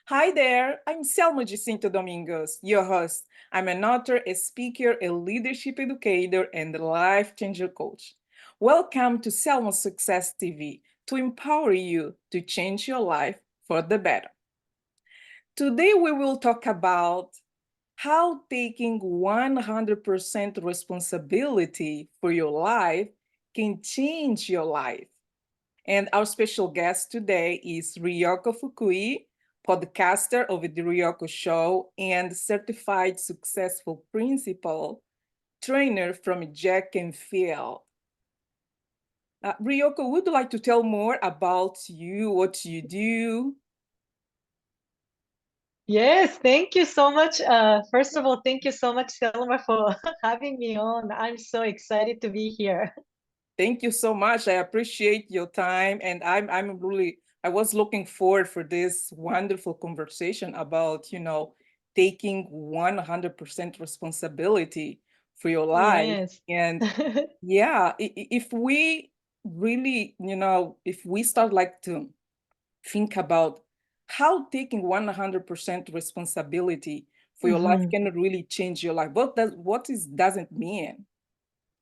Hi there, I'm Selma Jacinto Domingos, your host. I'm an author, a speaker, a leadership educator, and a life changer coach. Welcome to Selma Success TV to empower you to change your life for the better. Today, we will talk about how taking 100% responsibility for your life can change your life. And our special guest today is Ryoko Fukui, podcaster of the Ryoko Show and certified successful principal trainer from Jack Canfield. Ryoko, would you like to tell more about you, what you do? Yes, thank you so much. First of all, thank you so much, Selma, for having me on. I'm so excited to be here. Thank you so much. I appreciate your time, and I was looking forward for this wonderful conversation about, taking 100% responsibility for your life. Yes. And yeah, if we really, if we start like to think about how taking 100% responsibility for your life Mhm. can really change your life. Doesn't mean?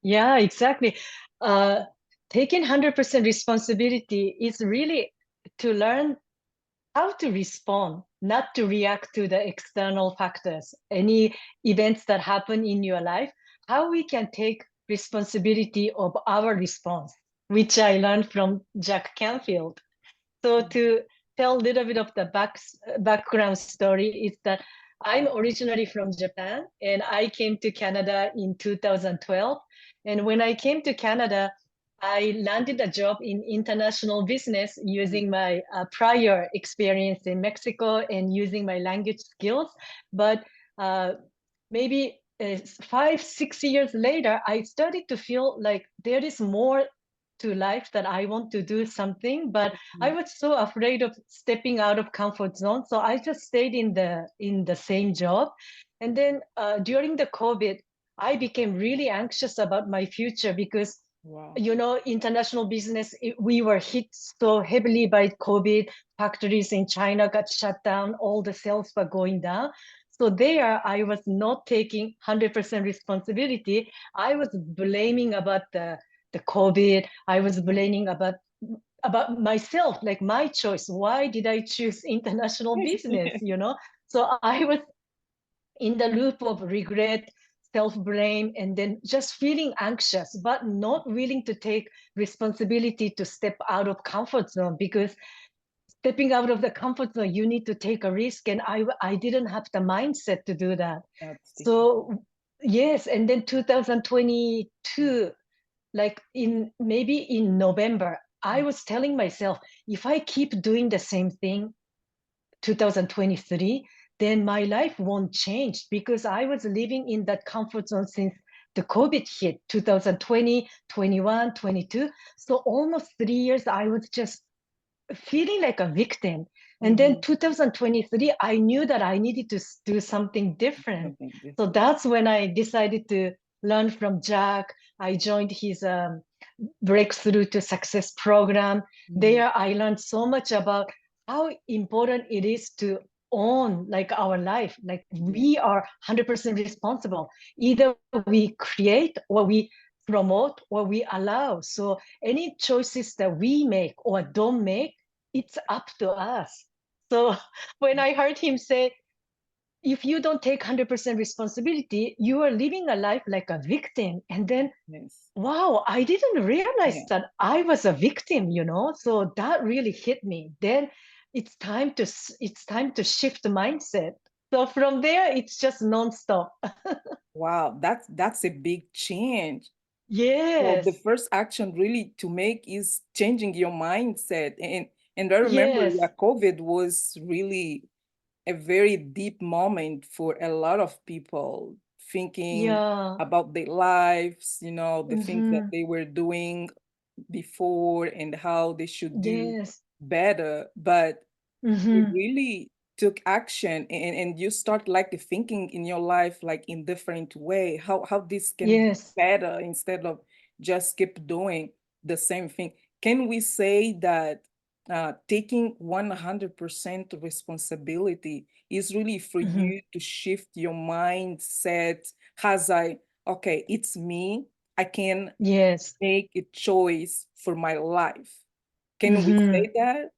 Yeah, exactly. Uh, Taking 100% responsibility is really to learn how to respond, not to react to the external factors, any events that happen in your life, how we can take responsibility of our response, which I learned from Jack Canfield. So to tell a little bit of the background story is that I'm originally from Japan and I came to Canada in 2012. And when I came to Canada, I landed a job in international business using my prior experience in Mexico and using my language skills. But uh, maybe 5, 6 years later, I started to feel like there is more to life that I want to do something, but I Mhm. was so afraid of stepping out of comfort zone. So I just stayed in the same job. And then during the COVID, I became really anxious about my future because Wow. international business, we were hit so heavily by COVID. Factories in China got shut down, all the sales were going down. So there, I was not taking 100% responsibility. I was blaming about the COVID. I was blaming about myself, like my choice. Why did I choose international business? So I was in the loop of regret, self blame, and then just feeling anxious, but not willing to take responsibility to step out of comfort zone because stepping out of the comfort zone, you need to take a risk. And I didn't have the mindset to do that. That's the key. So, yes. And then 2022, like in maybe in November, I was telling myself, if I keep doing the same thing, 2023, then my life won't change because I was living in that comfort zone since the COVID hit 2020, 21, 22. So almost 3 years, I was just feeling like a victim. And then Mhm. 2023, I knew that I needed to do something different. Something So different. that's when I decided to learn from Jack. I joined his Breakthrough to Success program. Mhm. There, I learned so much about how important it is to own like our life. Like Yeah. we are 100% responsible. Either we create or we promote or we allow. So any choices that we make or don't make, it's up to us. So when I heard him say, if you don't take 100% responsibility, you are living a life like a victim. And then, Yes. wow, I didn't realize Yeah. that I was a victim. So that really hit me. Then it's time to shift the mindset. So from there, it's just nonstop. Wow, that's a big change. So the Yes, first action really to make is changing your mindset. And I remember, yes, yeah, COVID was really a very deep moment for a lot of people thinking yeah, about their lives, the things that hmm, they were doing before and how they should do yes, better. But you hmm, really took action, and you start like thinking in your life like in different way how this can be yes. better instead of just keep doing the same thing. Can we say that taking 100% responsibility is really for Mhm. you to shift your mindset as okay, it's me. I can Yes. make a choice for my life. Can we Mhm. say that?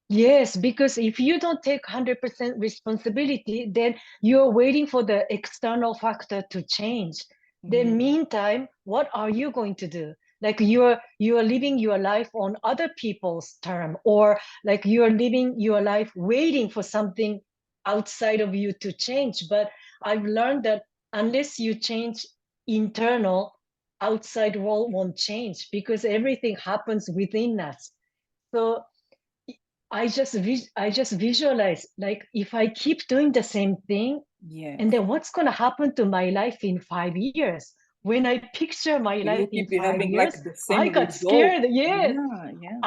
Yes, because if you don't take 100% responsibility, then you're waiting for the external factor to change. Then Mhm. meantime, what are you going to do? Like you're living your life on other people's term, or like you're living your life waiting for something outside of you to change. But I've learned that unless you change internal, outside world won't change because everything happens within us. So I just visualize like if I keep doing the same thing, and Yes. then what's gonna happen to my life in 5 years? When I picture my life You in keep five having years, like the I same got result. scared. Yes, Yeah, yeah.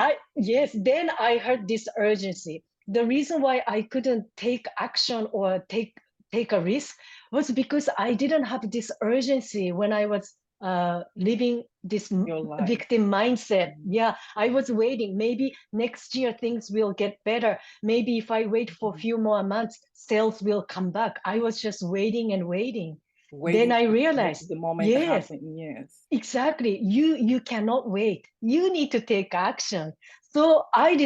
then I heard this urgency. The reason why I couldn't take action or take a risk was because I didn't have this urgency when I was living this Your life. victim mindset. Mhm. Yeah, I was waiting. Maybe next year things will get better. Maybe if I wait for a few more months, sales will come back. I was just waiting and waiting. Then Waiting I to make realized, the moment yes, happen. Yes. exactly. You cannot wait. You need to take action. So I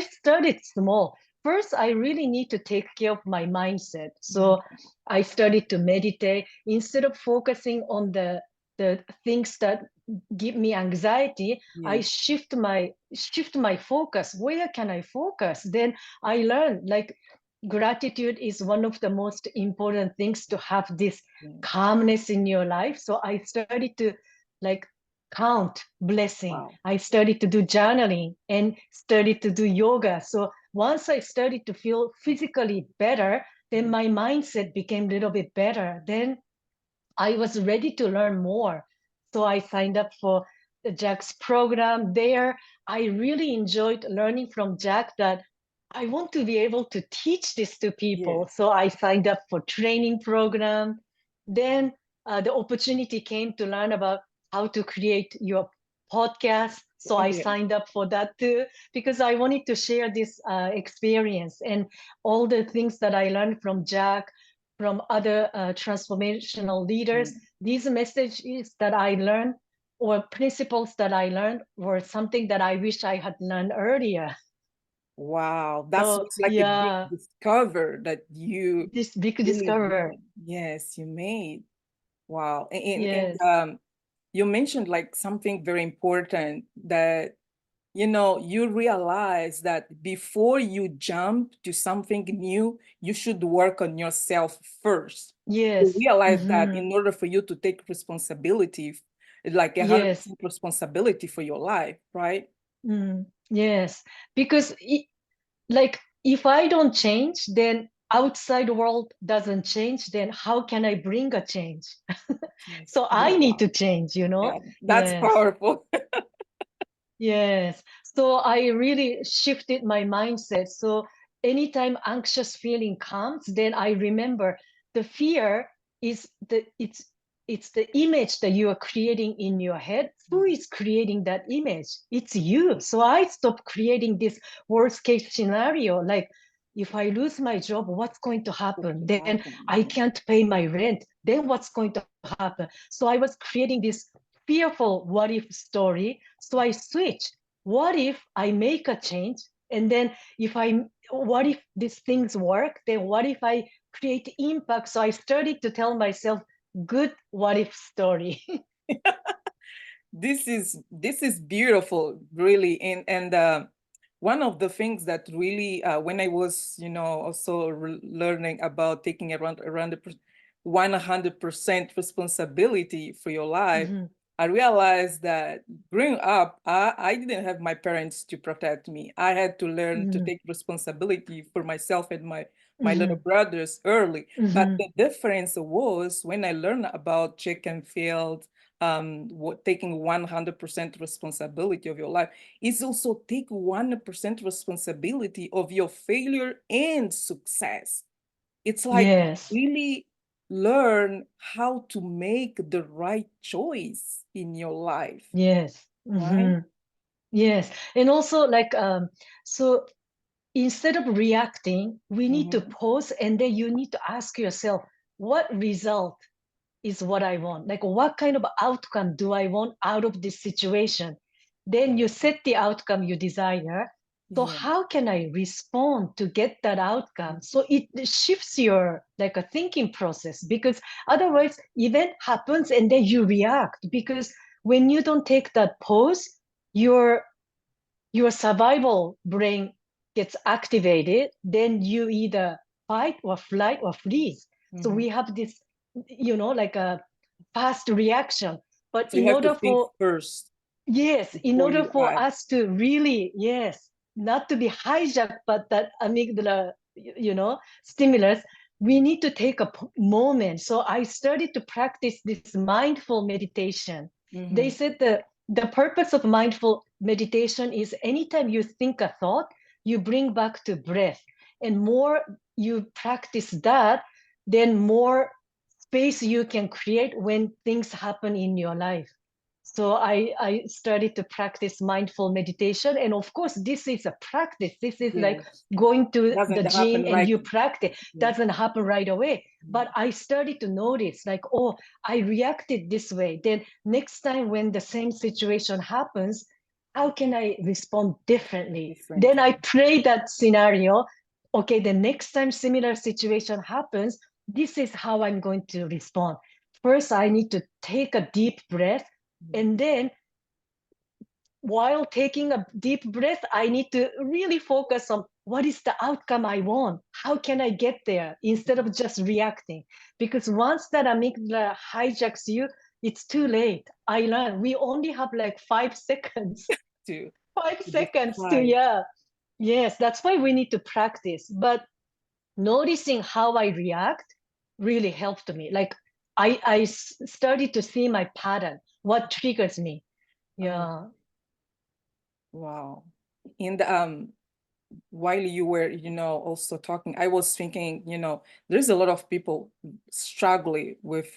started small. First, I really need to take care of my mindset. Mhm. So I started to meditate instead of focusing on the things that give me anxiety. I Yes. shift my focus. Where can I focus? Then I learned like gratitude is one of the most important things to have this Yes. calmness in your life. So I started to like count blessing. Wow. I started to do journaling and started to do yoga. So once I started to feel physically better, then Mhm. my mindset became a little bit better. Then I was ready to learn more. So I signed up for the Jack's program there. I really enjoyed learning from Jack that I want to be able to teach this to people. Yes. So I signed up for training program. Then the opportunity came to learn about how to create your podcast. So I Yeah. signed up for that too because I wanted to share this experience and all the things that I learned from Jack, from other transformational leaders. Mm. These messages that I learned or principles that I learned were something that I wish I had learned earlier. Wow. That So was like a big yeah, discover that you this big really discover. did. Yes, you made. Wow. And Yes, you mentioned like something very important that you realize that before you jump to something new, you should work on yourself first. You yes, realize that hmm, in order for you to take responsibility, like yes, 100% responsibility for your life, right? yes. Because like if I don't change, then outside world doesn't change. Then how can I bring a change? Yes. So I need Wow. to change. Yeah, that's Yes. powerful. Yes. So I really shifted my mindset. So anytime anxious feeling comes, then I remember the fear is it's the image that you are creating in your head. Who is creating that image? It's you. So I stopped creating this worst case scenario. Like if I lose my job, what's going to What happen? to Then happen? I Yeah. can't pay my rent. Then what's going to happen? So I was creating this fearful what if story. So I switch. What if I make a change? And then what if these things work? Then what if I create impact? So I started to tell myself good what if story. This is beautiful, really. And one of the things that really, when I was, also learning about taking around the 100% responsibility for your life, Mhm, I realized that growing up, I didn't have my parents to protect me. I had to learn to mhm, take responsibility for myself and my little mhm, brothers early. But mhm. the difference was when I learned about Jack Canfield, taking 100% responsibility of your life is also take 100% responsibility of your failure and success. It's like Yes, really learn how to make the right choice in your life, yes. right? Mhm. Yes. And also like so instead of reacting, we need to Mhm. pause and then you need to ask yourself, what result is what I want? Like, what kind of outcome do I want out of this situation? Then you set the outcome you desire. So Yeah. how can I respond to get that outcome? So it shifts your like a thinking process because otherwise event happens and then you react because when you don't take that pause, your your survival brain gets activated, then you either fight or flight or freeze. So Mhm. we have this, like a fast reaction. But So you in have to order think for, first yes, in before order you for act. us to really, yes, not to be hijacked, but that amygdala, stimulus, we need to take a moment. So I started to practice this mindful meditation. They Mhm. said the purpose of mindful meditation is anytime you think a thought, you bring back to breath. And more you practice that, then more space you can create when things happen in your life. So I started to practice mindful meditation. And of course, this is a practice. This is like Yes. going to the Doesn't gym happen and like you practice. yeah. Doesn't happen right away. But Mhm. I started to notice like, oh, I reacted this way. Then next time when the same situation happens, how can I respond differently? Then Differently. I pray that scenario. Okay, the next time similar situation happens, this is how I'm going to respond. First, I need to take a deep breath. Mhm. And then while taking a deep breath, I need to really focus on what is the outcome I want? How can I get there instead of just reacting? Because once that amygdala hijacks you, it's too late. I learned we only have like 5 seconds, To 5 seconds to, decide. yeah. Yes, that's why we need to practice. But noticing how I react really helped me. Like I started to see my pattern, what triggers me. Oh, Yeah. wow. In the while you were, also talking, I was thinking, there's a lot of people struggling with,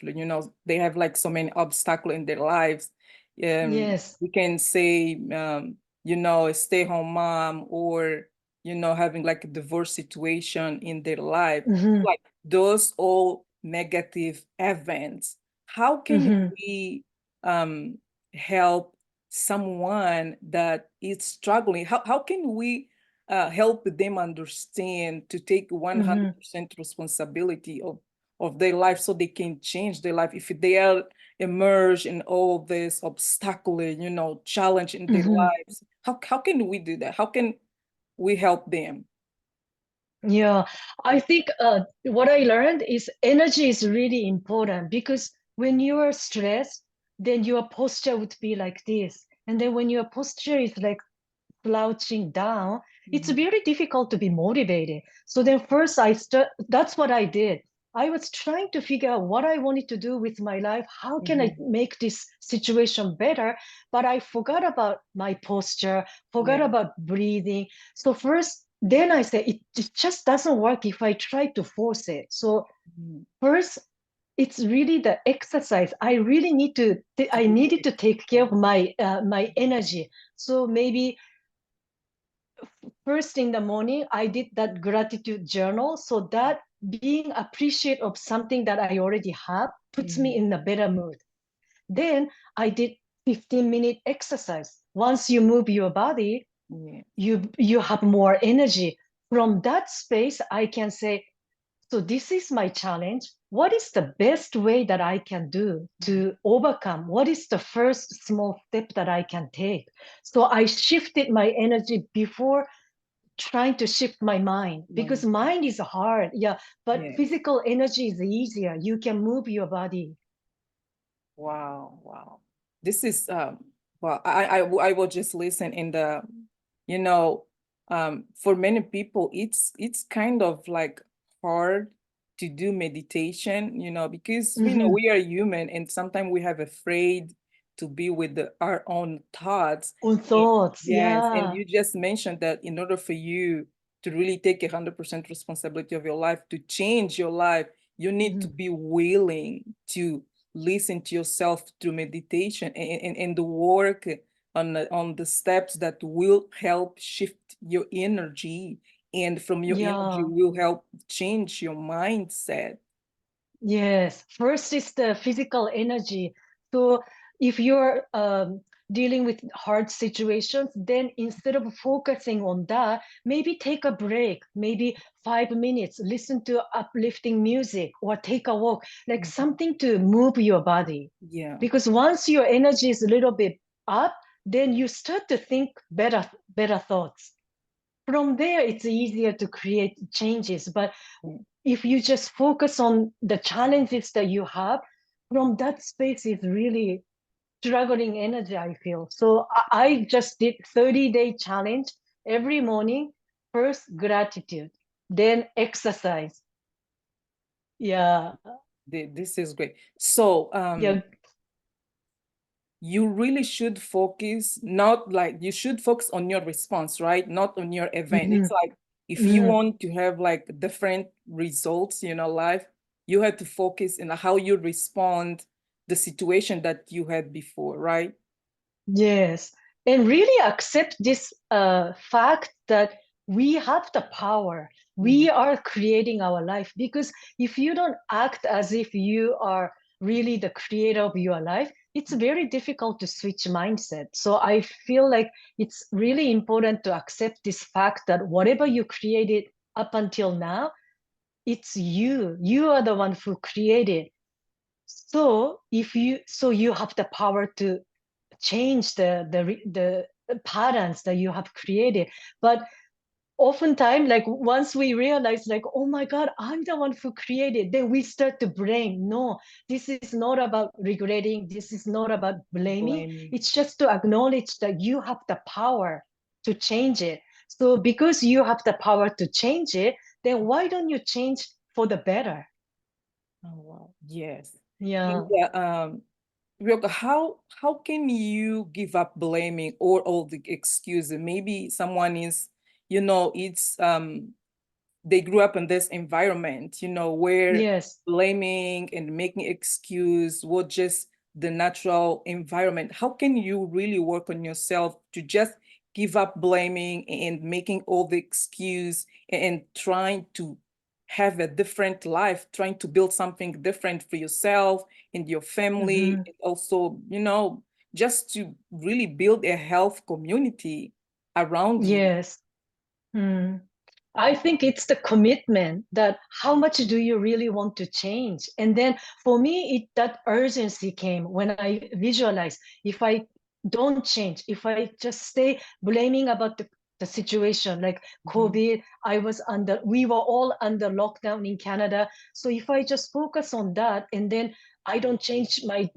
they have like so many obstacles in their lives. Yes. We can say, a stay-home mom or, having like a divorce situation in their life, Hmm. like those all negative events. How can Hmm. we help someone that is struggling? How can we help them understand to take Hmm. 100% responsibility of their life so they can change their life if they are immersed in all this obstacle, challenge in their Hmm. lives? How can we do that? How can we help them? Yeah, I think what I learned is energy is really important because when you are stressed, then your posture would be like this. And then when your posture is like slouching down, it's Mhm. very difficult to be motivated. So then first that's what I did. I was trying to figure out what I wanted to do with my life. How can I Mhm. make this situation better? But I forgot about my posture, forgot Yeah. about breathing. So first, then I said, it just doesn't work if I try to force it. So Mhm. first, it's really the exercise. I really To I do needed it. to take care of my energy. So maybe first in the morning, I did that gratitude journal. So that being appreciative of something that I already have puts me Mhm. in a better mood. Then I did 15-minute exercise. Once you move your body, Yeah. you have more energy. From that space, I can say, so this is my challenge. What is the best way that I can do Mhm. to overcome? What is the first small step that I can take? So I shifted my energy before trying to shift my mind because Mind. mind is hard. Yeah, but Yes. physical energy is easier. You can move your body. Wow, wow. This is well, I will just listen in the, you know, for many people it's kind of like hard to do meditation, because Hmm. we are human and sometimes we have afraid to be with our own thoughts. On And- thoughts. Yes, and Yeah. you just mentioned that in order for you to really take 100% responsibility of your life, to change your life, you need to Hmm. be willing to listen to yourself through meditation and the work on the steps that will help shift your energy, and from your energy Yeah. will help change your mindset. Yes, first is the physical energy. So if you're dealing with hard situations, then instead of focusing on that, maybe take a break, maybe 5 minutes, listen to uplifting music or take a walk, like Mhm. something to move your body. Yeah. Because once your energy is a little bit up, then you start to think better thoughts. From there, it's easier to create changes. But if you just focus on the challenges that you have, from that space is really struggling energy, I feel. So I just did 30-day challenge every morning. First, gratitude, then exercise. Yeah, This is great. So, yeah. you really should focus, not like you should focus on your response, right? Not on your event. Mhm, It's like if you mhm. want to have like different results in your life, you have to focus on how you respond the situation that you had before, right? Yes, and really accept this fact that we have the power. Mhm. We are creating our life because if you don't act as if you are really the creator of your life, it's very difficult to switch mindset. So I feel like it's really important to accept this fact that whatever you created up until now, it's you. You are the one who created. So you have the power to change the patterns that you have created. But oftentimes, like once we realize, like, oh my God, I'm the one who created, then we start to blame. No, this is not about regretting. This is not about blaming. Blaming. It's just to acknowledge that you have the power to change it. So because you have the power to change it, then why don't you change for the better? Oh, wow. Yes. And Yeah. Ryoko, how can you give up blaming or all the excuses? Maybe someone is, it's they grew up in this environment, where Yes. blaming and making excuse was just the natural environment. How can you really work on yourself to just give up blaming and making all the excuse and trying to have a different life, trying to build something different for yourself and your family, Hmm. and also, just to really build a health community around you. Yes. Hmm. I think it's the commitment that how much do you really want to change? And then for me, that urgency came when I visualized if I don't change, if I just stay blaming about the situation like Mhm. COVID, we were all under lockdown in Canada. So if I just focus on that and then I don't change my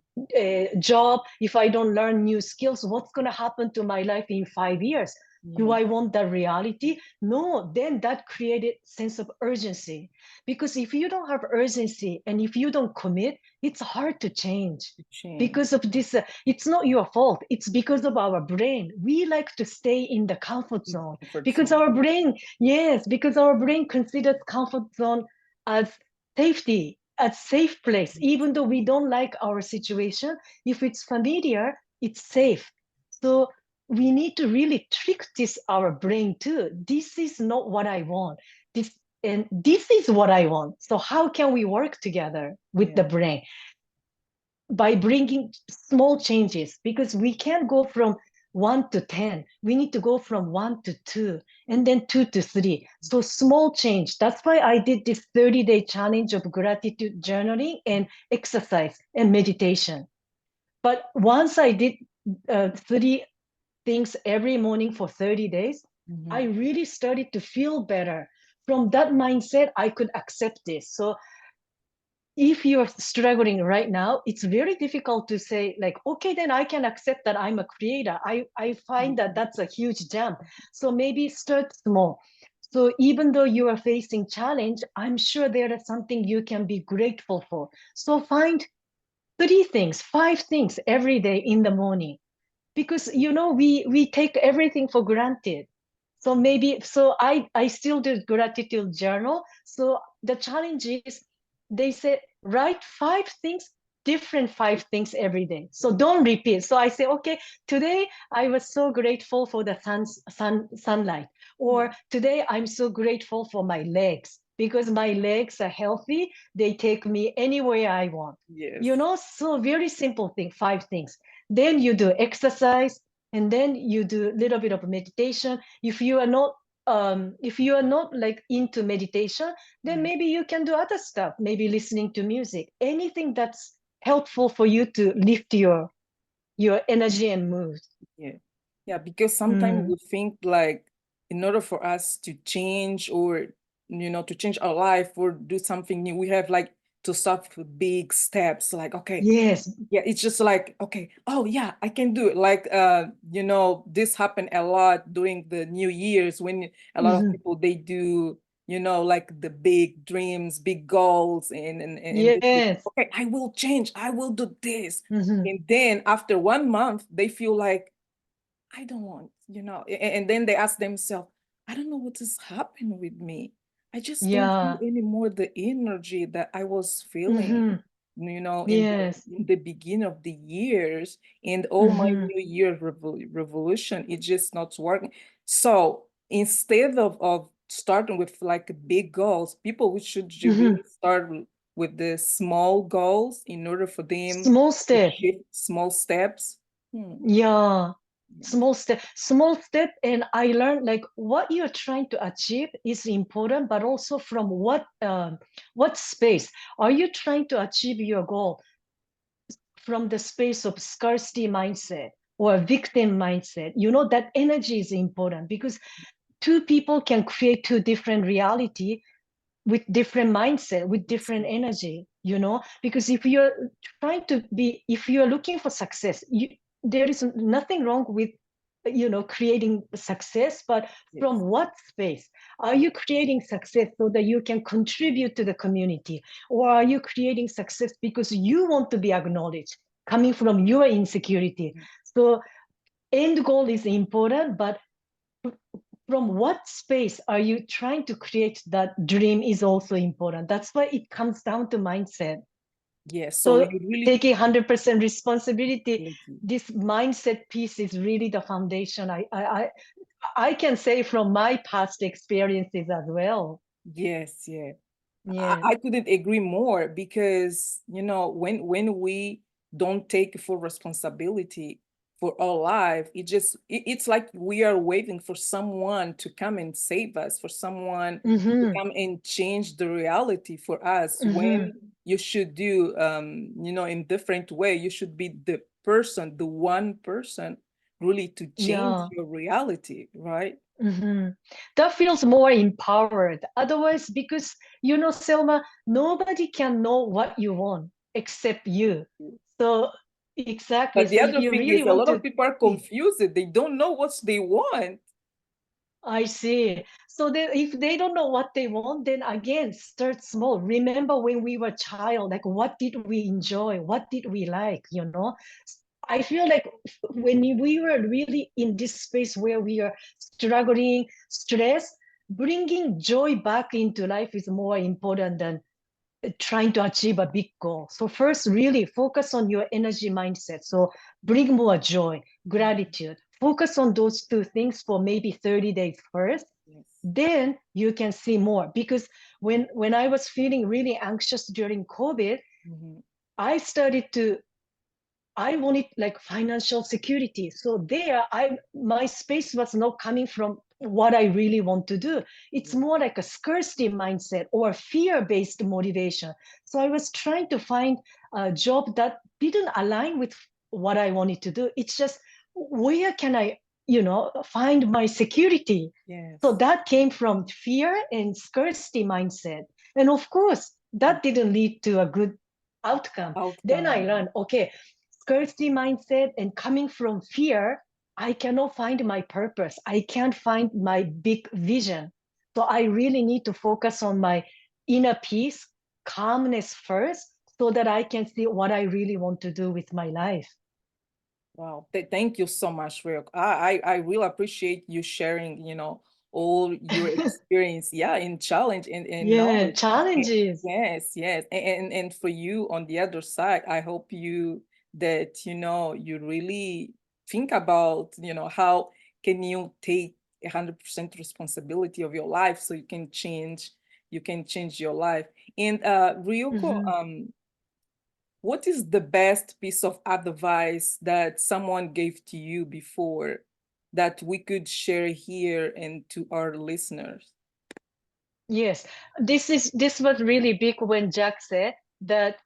job, if I don't learn new skills, what's going to happen to my life in 5 years? Do Yeah. I want that reality? No, then that created sense of urgency. Because if you don't have urgency and if you don't commit, it's hard to change. To change. Because of this, it's not your fault. It's because of our brain. We like to stay in the comfort zone Comfort because zone. our brain, yes, because our brain considers comfort zone as safety, as safe place. Even though we don't like our situation, if it's familiar, it's safe. So we need to really trick this our brain too. This is not what I want. This and this is what I want. So how can we work together with the Yeah. brain by bringing small changes? Because we can't go from 1 to 10. We need to go from 1 to 2 and then 2 to 3. So small change. That's why I did this 30-day challenge of gratitude journaling and exercise and meditation. But once I did 3 things every morning for 30 days, I Mhm. really started to feel better. From that mindset, I could accept this. So if you're struggling right now, it's very difficult to say, like, okay, then I can accept that I'm a creator. I find that that's a huge jump. So maybe start small. So even though you are facing challenge, I'm sure there is something you can be grateful for. So find 3 things, 5 things every day in the morning because we take everything for granted. So maybe so I still do gratitude journal. So the challenge is they say write 5 things different 5 things every day. So don't repeat. So I say, okay, today I was so grateful for the sunlight, or today I'm so grateful for my legs because my legs are healthy. They take me anywhere I want. You Yes. know, so very simple thing, 5 things. Then you do exercise, and then you do a little bit of meditation. If you are not like into meditation, then maybe you can do other stuff, maybe listening to music, anything that's helpful for you to lift your energy and mood. Yeah. Yeah, because sometimes Mm. we think like in order for us to change or to change our life or do something new, we have like to start with big steps. Like, okay, Yes. yeah, it's just like, okay, oh yeah, I can do it. Like this happened a lot during the New Year's when a lot of Mhm. people they do, like the big dreams, big goals, and they say, Yes. okay, I will change, I will do this. Mhm. And then after 1 month, they feel like I don't want, and then they ask themselves, I don't know what has happened with me. I just don't feel Yeah. anymore the energy that I was feeling, Mhm. in Yes. the beginning of the years, and all my Mhm. New Year revolution, it just not working. So instead of starting with like big goals, people we should Mhm. really start with the small goals in order for them Small to step. shift small steps. Hmm. Yeah. Small step. And I learned like what you're trying to achieve is important, but also from what space are you trying to achieve your goal? From the space of scarcity mindset or victim mindset, that energy is important because two people can create two different reality with different mindset, with different energy, because if you're looking for success, there is nothing wrong with creating success, but from Yes. what space are you creating success so that you can contribute to the community, or are you creating success because you want to be acknowledged coming from your insecurity? So end goal is important, but from what space are you trying to create that dream is also important. That's why it comes down to mindset. Yes. So So you really taking 100% responsibility, ability. this mindset piece is really the foundation. I can say from my past experiences as well. Yes, yeah. Yes. I couldn't agree more because when we don't take full responsibility for our life, it's like we are waiting for someone to come and save us, for someone to Mm-hmm. come and change the reality for us. Mm-hmm. When you should do in different way, you should be the person, the one person really to change Yeah. your reality, right? Mm-hmm. That feels more empowered. Otherwise, because Selma, nobody can know what you want except you. So exactly. But the So if other you thing really is a want lot to, of people are confused. They don't know what they want. I see. So if they don't know what they want, then again, start small. Remember when we were child, like what did we enjoy? What did we like? I feel like when we were really in this space where we are struggling, stress, bringing joy back into life is more important than trying to achieve a big goal. So first, really focus on your energy mindset. So bring more joy, gratitude. Focus on those two things for maybe 30 days first. Yes. Then you can see more. Because when I was feeling really anxious during COVID, Mhm. I started to I wanted like financial security. So there, my space was not coming from what I really want to do. It's Yeah. more like a scarcity mindset or fear-based motivation. So I was trying to find a job that didn't align with what I wanted to do. It's just where can I, find my security? So Yes. that came from fear and scarcity mindset. And of course, that didn't lead to a good outcome. Then I Outcome. learned, okay, scarcity mindset and coming from fear, I cannot find my purpose. I can't find my big vision. So I really need to focus on my inner peace, calmness first, so that I can see what I really want to do with my life. Wow. Thank you so much, Ryoko. I really appreciate you sharing, all your experience, yeah, in challenge and Yeah, knowledge. challenges. Yes, yes. And for you on the other side, I hope you that you really think about, how can you take 100% responsibility of your life so you can change your life. And Ryoko, Mhm. what is the best piece of advice that someone gave to you before that we could share here and to our listeners? Yes, this was really big when Jack said that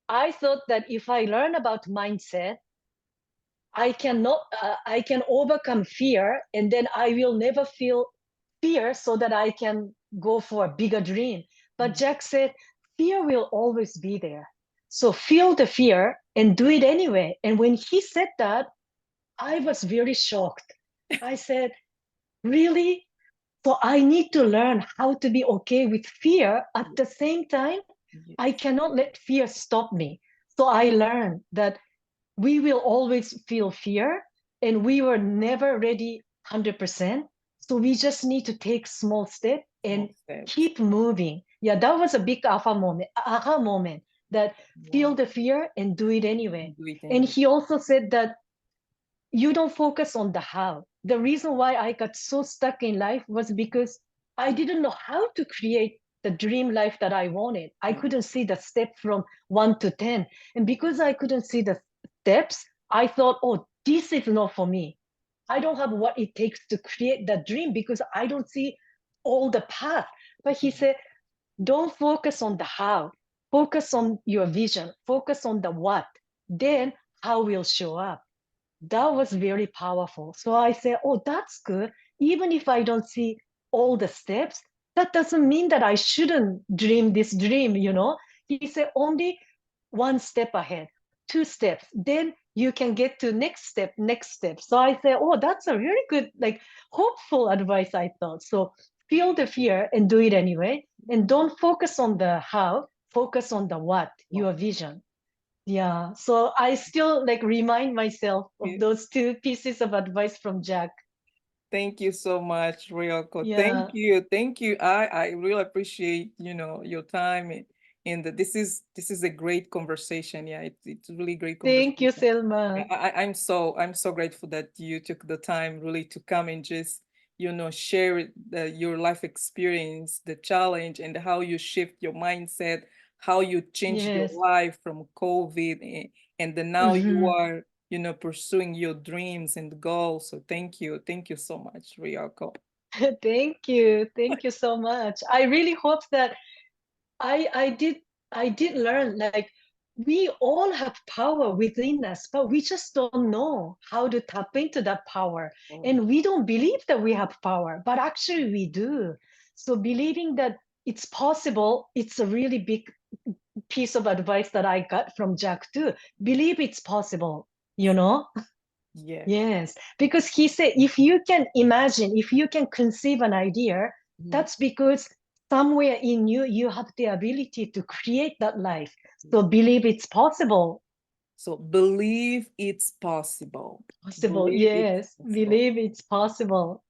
I thought that if I learn about mindset, I can overcome fear, and then I will never feel fear, so that I can go for a bigger dream. But Jack said fear will always be there. So feel the fear and do it anyway. And when he said that, I was very shocked. I said, really? So I need to learn how to be okay with fear. At the same time, I Yes. cannot let fear stop me. So I learned that we will always feel fear, and we were never ready 100%. So we just need to take small step Small and steps. keep moving. Yeah, that was a big aha moment, that feel Wow. the fear and do it anyway. Do it And anyway. he also said that you don't focus on the how. The reason why I got so stuck in life was because I didn't know how to create the dream life that I wanted. I couldn't see the step from 1 to 10. And because I couldn't see the steps, I thought, oh, this is not for me. I don't have what it takes to create that dream because I don't see all the path. But he said, don't focus on the how, focus on your vision, focus on the what. Then how will show up. That was very powerful. So I say, oh, that's good. Even if I don't see all the steps, that doesn't mean that I shouldn't dream this dream. He said, only one step ahead, 2 steps. Then you can get to next step, next step. So I say, oh, that's a very good, like, hopeful advice, I thought. So feel the fear and do it anyway. And don't focus on the how, focus on the what, Wow. your vision. Yeah, so I still like remind myself of those two pieces of advice from Jack. Thank you so much, Ryoko. Thank Yeah, you. Thank you. I really appreciate, your time and this is a great conversation. Yeah, it's a really great thank you, conversation. Yeah, Selma. I'm so grateful that you took the time really to come and just, share your life experience, the challenge, and how you shift your mindset, how you changed your Yes. life from COVID, and then now you Mhm. are, pursuing your dreams and goals. So thank you so much, Ryoko. Thank you. Thank you so much. I really hope that I I did I did learn, like, we all have power within us, but we just don't know how to tap into that power. Oh, And we don't believe that we have power, but actually we do. So believing that it's possible, it's a really big piece of advice that I got from Jack too. Believe it's possible, you know? yes. Yes, because he said if you can imagine, if you can conceive an idea, Mhm. that's because somewhere in you, you have the ability to create that life. So believe it's possible. So believe it's possible. Possible, Believe it's yes. possible. Believe it's possible.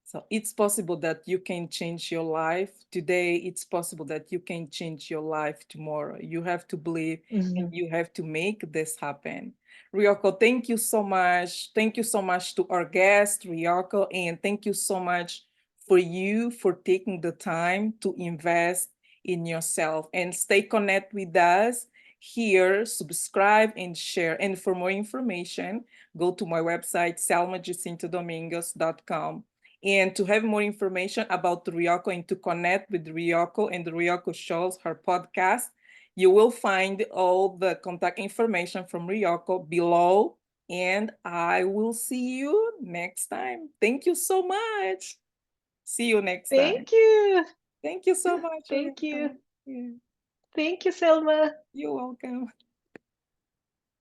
So it's possible that you can change your life today. It's possible that you can change your life tomorrow. You have to believe and Mhm. you have to make this happen. Ryoko, thank you so much. Thank you so much to our guest, Ryoko, and thank you so much for you for taking the time to invest in yourself and stay connected with us here, subscribe and share. And for more information, go to my website, selmajacintodomingos.com. And to have more information about Ryoko and to connect with Ryoko and the Ryoko Shows, her podcast, you will find all the contact information from Ryoko below. And I will see you next time. Thank you so much. See you next time. Thank you. Thank you so much, Thank you. Ryoko. Yeah, Thank you, Selma. you're welcome.